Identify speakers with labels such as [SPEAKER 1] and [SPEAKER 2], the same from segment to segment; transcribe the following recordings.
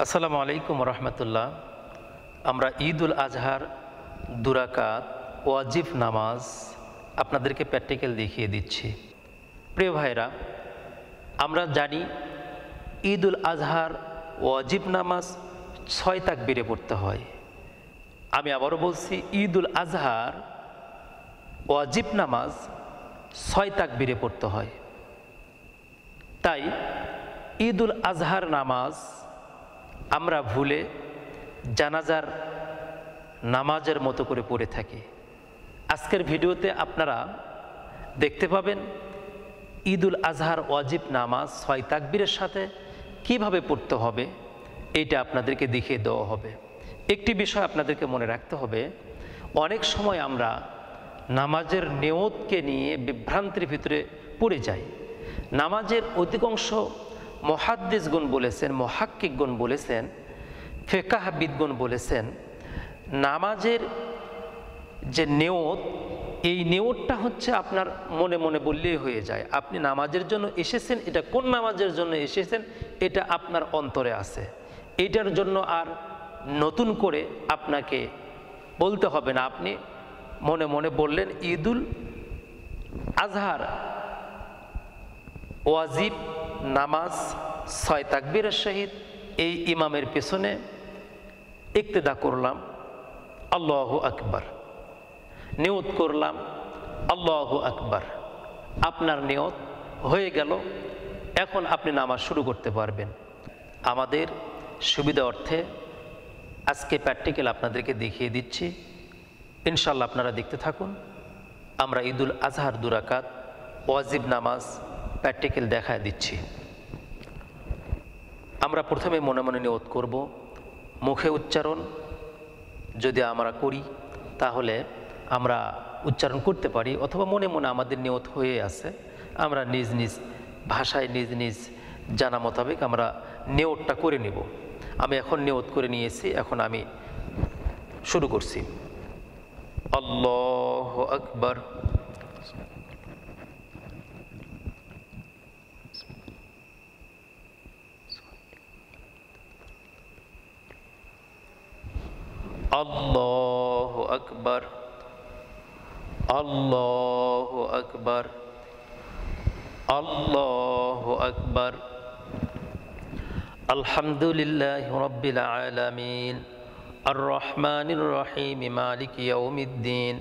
[SPEAKER 1] আসসালামু আলাইকুম রহমতুল্লাহ। আমরা ঈদুল আজহার দুরাকাত ওয়াজিব নামাজ আপনাদেরকে প্র্যাকটিক্যাল দেখিয়ে দিচ্ছি। প্রিয় ভাইরা, আমরা জানি ঈদুল আজহার ওয়াজিব নামাজ 6 তাকবীরে পড়তে হয়। আমি আবারও বলছি, ঈদুল আজহার ওয়াজিব নামাজ 6 তাকবীরে পড়তে হয়। তাই ঈদুল আজহার নামাজ আমরা ভুলে জানাজার নামাজের মতো করে পড়ে থাকি। আজকের ভিডিওতে আপনারা দেখতে পাবেন ঈদুল আজহার ওয়াজিব নামাজ 6 তাকবীরের সাথে কিভাবে পড়তে হবে, এইটা আপনাদেরকে দেখিয়ে দেওয়া হবে। একটি বিষয় আপনাদেরকে মনে রাখতে হবে, অনেক সময় আমরা নামাজের নিয়তকে নিয়ে বিভ্রান্তির ভিতরে পড়ে যাই। নামাজের অধিকাংশ মুহাদ্দিসগণ বলেছেন, মুহাক্কিকগণ বলেছেন, ফিকহবিদগণ বলেছেন, নামাজের যে নিয়ত, এই নিয়তটা হচ্ছে আপনার মনে মনে বললেই হয়ে যায়। আপনি নামাজের জন্য এসেছেন, এটা কোন নামাজের জন্য এসেছেন এটা আপনার অন্তরে আছে। এইটার জন্য আর নতুন করে আপনাকে বলতে হবে না। আপনি মনে মনে বললেন ঈদুল আজহার ওয়াজিব নামাজ 6 তাকবীরের সহিত এই ইমামের পেছনে ইক্তেদা করলাম, আল্লাহু আকবার, নিয়ত করলাম, আল্লাহু আকবার। আপনার নিয়ত হয়ে গেল, এখন আপনি নামাজ শুরু করতে পারবেন। আমাদের সুবিধা অর্থে আজকে প্র্যাকটিক্যাল আপনাদেরকে দেখিয়ে দিচ্ছি, ইনশাল্লাহ আপনারা দেখতে থাকুন। আমরা ঈদুল আজহার দুরাকাত ওয়াজিব নামাজ প্র্যাকটিক্যাল দেখায় দিচ্ছি। আমরা প্রথমে মনে মনে নিয়ত করব। মুখে উচ্চারণ যদি আমরা করি তাহলে আমরা উচ্চারণ করতে পারি, অথবা মনে মনে আমাদের নিয়ত হয়ে আছে, আমরা নিজ নিজ ভাষায় নিজ নিজ জানা মোতাবেক আমরা নিয়তটা করে নেব। আমি এখন নিয়ত করে নিয়েছি, এখন আমি শুরু করছি। আল্লাহু আকবার। আল্লাহু আকবার, আল্লাহু আকবার, আল্লাহু আকবার। আলহামদুলিল্লাহি রাব্বিল আলামিন, আর রহমানির রহিম, মালিকি ইয়াউমিদ্দিন,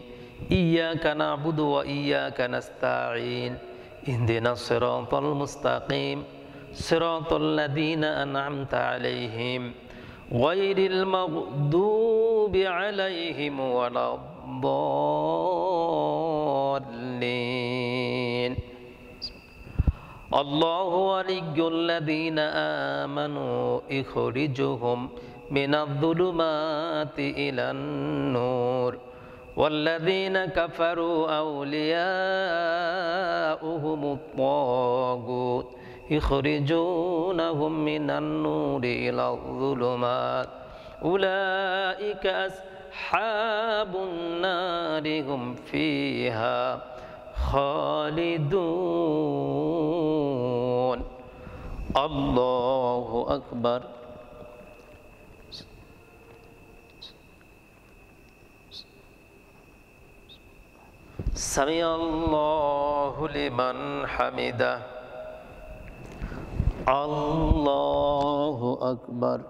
[SPEAKER 1] ইয়্যাকা না'বুদু ওয়া ইয়্যাকা নাস্তাঈন, ইহদিনাস সিরাতাল মুস্তাকিম, সিরাতাল লাযীনা আন'আমতা আলাইহিম গায়রিল মাগদুবি আলাইহিম ওয়ালাদ-দাল্লিন। আল্লাহু ওয়ালিয়্যুল্লাযীনা আমানু ইখরিজুহুম মিনায-যুলুমাতি ইলান-নূর ওয়াল্লাযীনা কাফারু আউলিয়াউহুমুত-তাগুত ইখরিজুনাহুম মিনান-নূরি ইলায-যুলুমাত উলাইকা আসহাবুন নারি হুম ফিহা খালিদুন। আল্লাহু আকবার। সামিআল্লাহু লিমান হামিদা। আল্লাহু আকবার।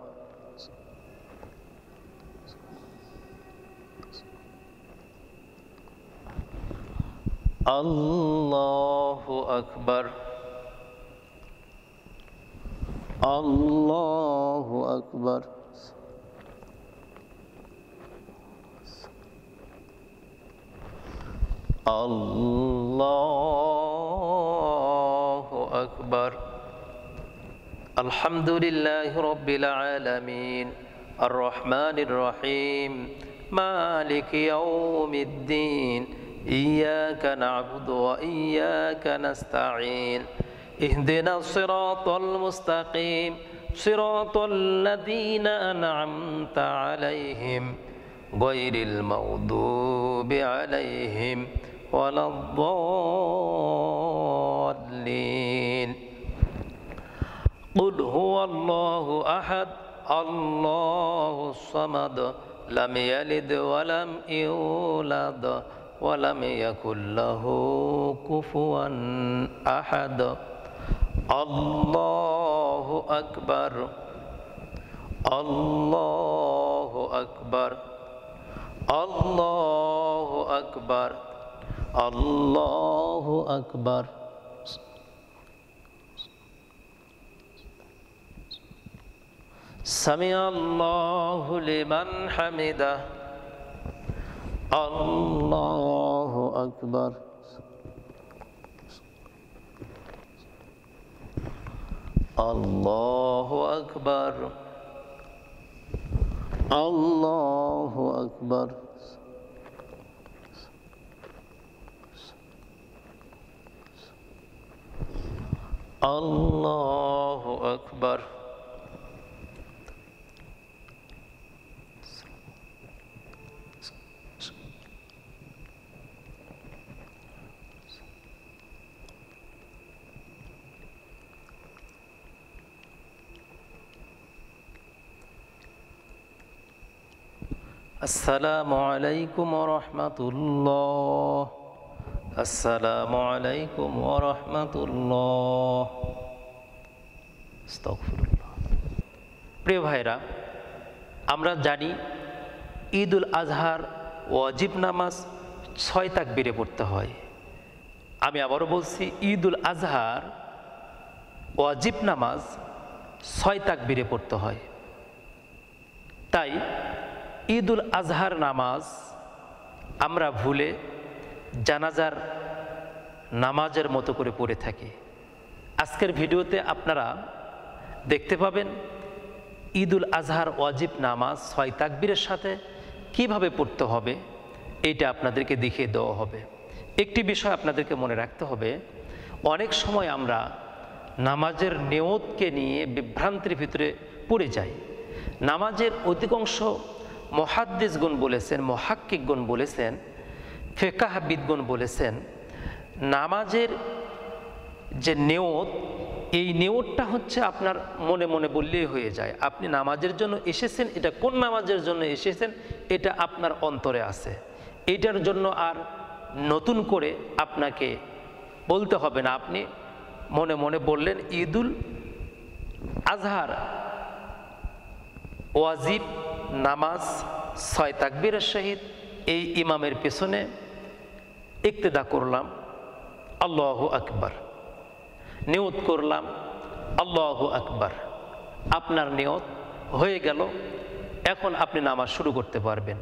[SPEAKER 1] আল্লাহু আকবার, আল্লাহু আকবার। আল্লাহু আকবার। আলহামদুলিল্লাহি রাব্বিল আলামিন, আর রহমানির রহিম, মালিকি ইয়াউমিদ্দিন, ইয়্যাকা না'বুদু ওয়া ইয়্যাকা নাস্তাঈন, ইহদিনাস সিরাতাল মুস্তাকিম, সিরাতাল লাযীনা আন'আমতা আলাইহিম গায়রিল মাগদুবি আলাইহিম ওয়ালাদ-দাল্লিন। কুল হুয়াল্লাহু আহাদ, আল্লাহু সামাদ লাম ইয়ালিদ ওয়া লাম ইউলাদ ওয়া লাম ইয়াকুল লাহু কুফুয়ান আহাদ। আল্লাহু আকবার, আল্লাহু আকবার, আল্লাহু আকবার, আল্লাহু আকবার। সামিআল্লাহু লিমান হামিদাহ। আল্লাহু আকবার, আল্লাহু আকবার, আল্লাহু আকবার। আল্লাহু আকবার। আসসালামু আলাইকুম ওয়া রাহমাতুল্লাহ। আসসালামু আলাইকুম ওয়া রাহমাতুল্লাহ। আস্তাগফিরুল্লাহ। প্রিয় ভাইরা, আমরা জানি ঈদুল আজহার ওয়াজিব নামাজ 6 তাকবীরে পড়তে হয়। আমি আবারও বলছি, ঈদুল আজহার ওয়াজিব নামাজ 6 তাকবীরে পড়তে হয়। তাই ঈদুল আজহার নামাজ আমরা ভুলে জানাজার নামাজের মতো করে পড়ে থাকি। আজকের ভিডিওতে আপনারা দেখতে পাবেন ঈদুল আজহার ওয়াজিব নামাজ 6 তাকবীরের সাথে কিভাবে পড়তে হবে, এইটা আপনাদেরকে দেখিয়ে দেওয়া হবে। একটি বিষয় আপনাদেরকে মনে রাখতে হবে, অনেক সময় আমরা নামাজের নিয়তকে নিয়ে বিভ্রান্তির ভিতরে পড়ে যাই। নামাজের অধিকাংশ মুহাদ্দিসগণ বলেছেন, মুহাক্কিকগণ বলেছেন, ফিকহবিদগণ বলেছেন, নামাজের যে নিয়ত, এই নিয়তটা হচ্ছে আপনার মনে মনে বললেই হয়ে যায়। আপনি নামাজের জন্য এসেছেন, এটা কোন নামাজের জন্য এসেছেন এটা আপনার অন্তরে আছে। এটার জন্য আর নতুন করে আপনাকে বলতে হবে না। আপনি মনে মনে বললেন ঈদুল আজহার ওয়াজিব নামাজ 6 তাকবীরের সহিত এই ইমামের পেছনে ইক্তেদা করলাম, আল্লাহু আকবার, নিয়ত করলাম, আল্লাহু আকবার। আপনার নিয়ত হয়ে গেল, এখন আপনি নামাজ শুরু করতে পারবেন।